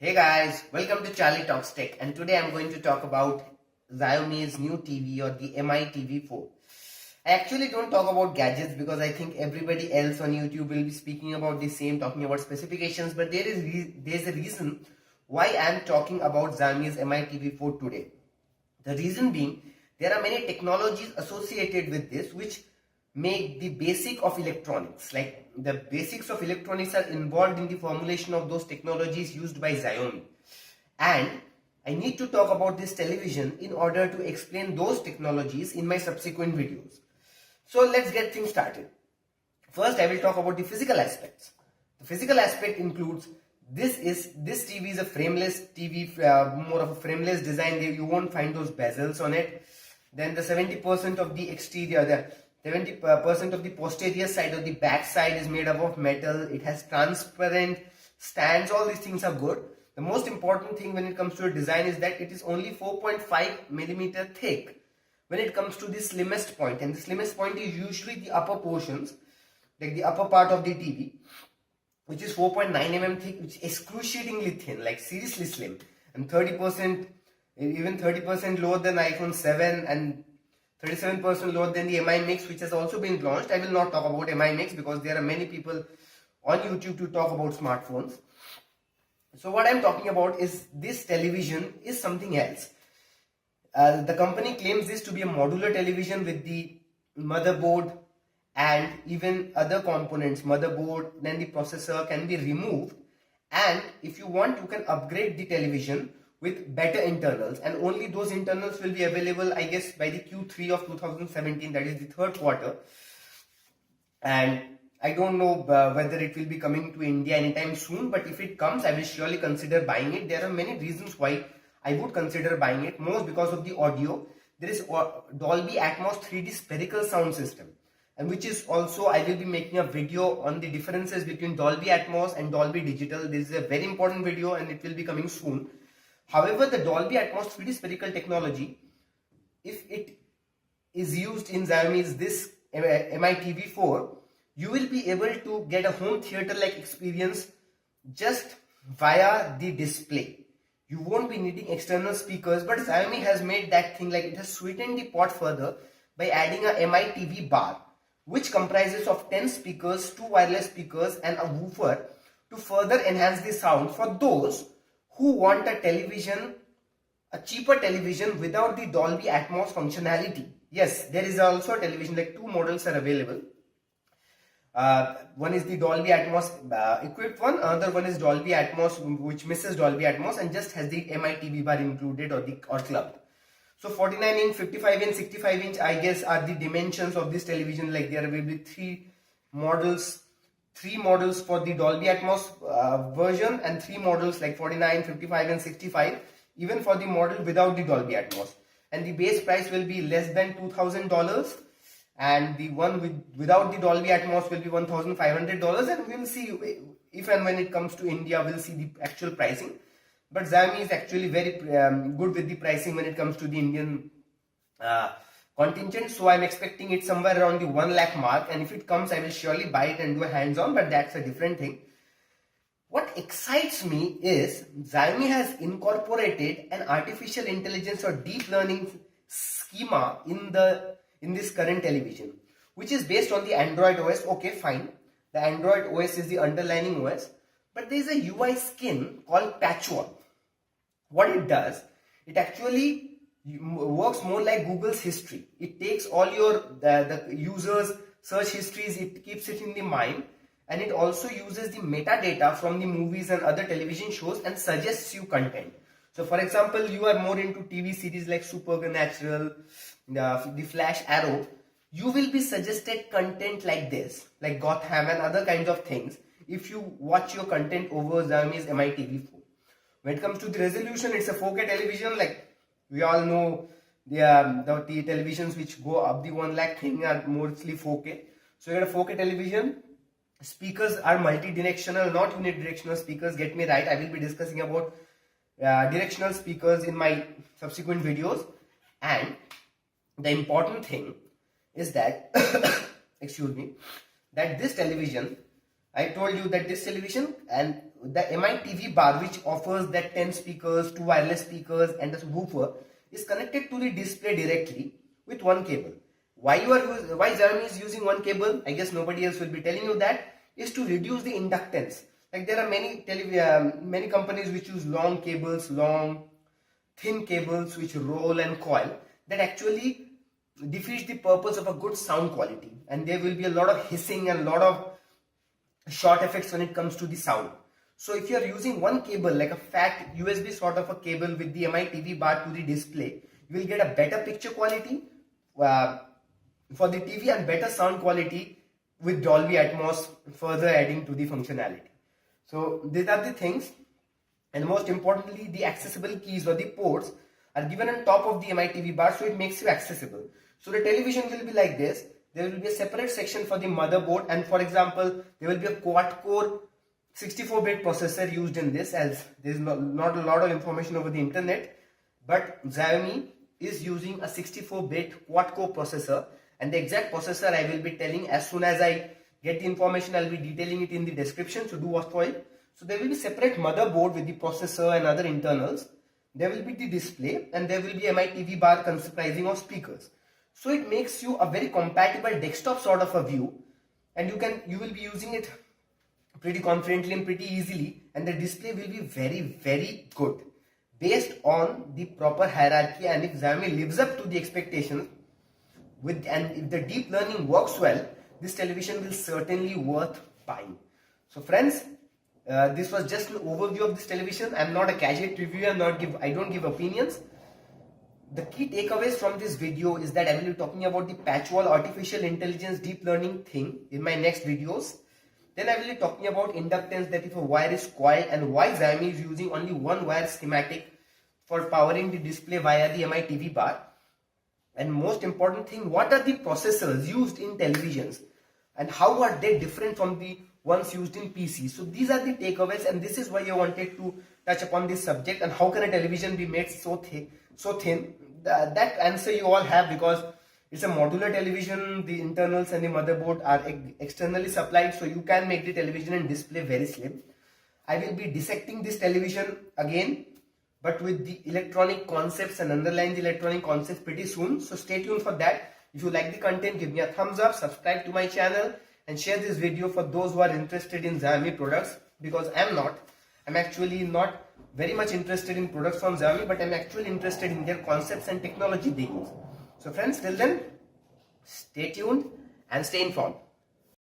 Hey guys, welcome to Charlie Talks Tech, and today I'm going to talk about Xiaomi's new TV or the Mi TV4. I actually don't talk about gadgets because I think everybody else on YouTube will be speaking about the same, talking about specifications, but there's a reason why I'm talking about Xiaomi's Mi TV4 today. The reason being, there are many technologies associated with this which make the basic of electronics, like the basics of electronics are involved in the formulation of those technologies used by Xiaomi. And I need to talk about this television in order to explain those technologies in my subsequent videos. So let's get things started. First, I will talk about the physical aspects. The physical aspect includes this TV is a frameless TV, more of a frameless design. You won't find those bezels on it. Then the 70% of the exterior, the 70% of the posterior side or the back side is made up of metal. It has transparent stands. All these things are good. The most important thing when it comes to a design is that it is only 4.5 millimeter thick when it comes to the slimmest point. And the slimmest point is usually the upper portions, like the upper part of the TV, which is 4.9 mm thick, which is excruciatingly thin, like seriously slim. And 30%, even 30% lower than iPhone 7 and 37% lower than the Mi Mix, which has also been launched. I will not talk about Mi Mix because there are many people on YouTube to talk about smartphones. So what I'm talking about is this television is something else. The company claims this to be a modular television with the motherboard and even other components, motherboard, then the processor can be removed. And if you want, you can upgrade the television with better internals, and only those internals will be available, I guess, by the Q3 of 2017, that is the third quarter. And I don't know whether it will be coming to India anytime soon, but if it comes, I will surely consider buying it. There are many reasons why I would consider buying it. Most because of the audio. There is Dolby Atmos 3D spherical sound system, and which is also, I will be making a video on the differences between Dolby Atmos and Dolby Digital. This is a very important video and it will be coming soon. However, the Dolby Atmos 3D spherical technology, if it is used in Xiaomi's this Mi TV4, you will be able to get a home theater-like experience just via the display. You won't be needing external speakers, but Xiaomi has made that thing, like it has sweetened the pot further by adding a Mi TV bar, which comprises of 10 speakers, 2 wireless speakers and a woofer to further enhance the sound for those who want a television, a cheaper television without the Dolby Atmos functionality. Yes, there is also a television, like 2 models are available. One is the Dolby Atmos equipped one, another one is Dolby Atmos, which misses Dolby Atmos and just has the Mi TV bar included or clubbed. So 49 inch, 55 inch, 65 inch, I guess, are the dimensions of this television. Like there will be 3 models for the Dolby Atmos version and 3 models like 49, 55 and 65, even for the model without the Dolby Atmos. And the base price will be less than $2,000 and the one without the Dolby Atmos will be $1,500, and we'll see if and when it comes to India, we'll see the actual pricing. But Xiaomi is actually very good with the pricing when it comes to the Indian contingent, so I'm expecting it somewhere around the 1 lakh mark, and if it comes I will surely buy it and do a hands-on, but that's a different thing. What excites me is Xiaomi has incorporated an artificial intelligence or deep learning schema in this current television, which is based on the Android OS. Okay, fine, the Android OS is the underlying OS, but there is a UI skin called patchwall. What it does, it actually works more like Google's history. It takes all your the users' search histories, it keeps it in the mind, and it also uses the metadata from the movies and other television shows and suggests you content. So for example, you are more into TV series like Supernatural, the Flash, Arrow, you will be suggested content like this, like Gotham and other kinds of things, if you watch your content over Xiaomi's Mi TV4. When it comes to the resolution, it's a 4K television. Like we all know, the televisions which go up the 1 lakh thing are mostly 4K. So you got a 4K television. Speakers are multi-directional, not unidirectional speakers. Get me right. I will be discussing about directional speakers in my subsequent videos. And the important thing is that, excuse me, that this television, I told you that this television and the MI TV bar, which offers that 10 speakers, 2 wireless speakers and a woofer, is connected to the display directly with one cable. Why Xiaomi is using one cable? I guess nobody else will be telling you that. Is to reduce the inductance. Like there are many companies which use long cables, long thin cables which roll and coil, that actually defeats the purpose of a good sound quality, and there will be a lot of hissing and a lot of short effects when it comes to the sound. So if you are using one cable, like a fat USB sort of a cable with the MI TV bar to the display, you will get a better picture quality for the TV and better sound quality with Dolby Atmos, further adding to the functionality. So these are the things, and most importantly, the accessible keys or the ports are given on top of the MI TV bar, so it makes you accessible. So the television will be like this. There will be a separate section for the motherboard, and for example, there will be a quad-core 64-bit processor used in this, as there is not a lot of information over the internet, but Xiaomi is using a 64-bit quad-core processor, and the exact processor I will be telling as soon as I get the information. I'll be detailing it in the description, so do watch for it. So there will be separate motherboard with the processor and other internals. There will be the display, and there will be MI TV bar comprising of speakers. So it makes you a very compatible desktop sort of a view, and you will be using it pretty confidently and pretty easily, and the display will be very good based on the proper hierarchy. And if Xiaomi lives up to the expectations and if the deep learning works well, this television will certainly worth buying. So friends, this was just an overview of this television. I'm not a gadget reviewer, I don't give opinions. The key takeaways from this video is that I will be talking about the patchwall artificial intelligence deep learning thing in my next videos. Then I will be talking about inductance, that if a wire is coiled, and why Xiaomi is using only one wire schematic for powering the display via the MI TV bar. And most important thing, what are the processors used in televisions and how are they different from the ones used in PC? So these are the takeaways, and this is why I wanted to touch upon this subject. And how can a television be made so thin? That answer you all have, because it's a modular television. The internals and the motherboard are externally supplied, so you can make the television and display very slim. I will be dissecting this television again, but with the electronic concepts and underlying the electronic concepts pretty soon. So stay tuned for that. If you like the content, give me a thumbs up, subscribe to my channel, and share this video for those who are interested in Xiaomi products, because I'm actually not very much interested in products from Xiaomi, but I'm actually interested in their concepts and technology they use. So friends, till then, stay tuned and stay informed.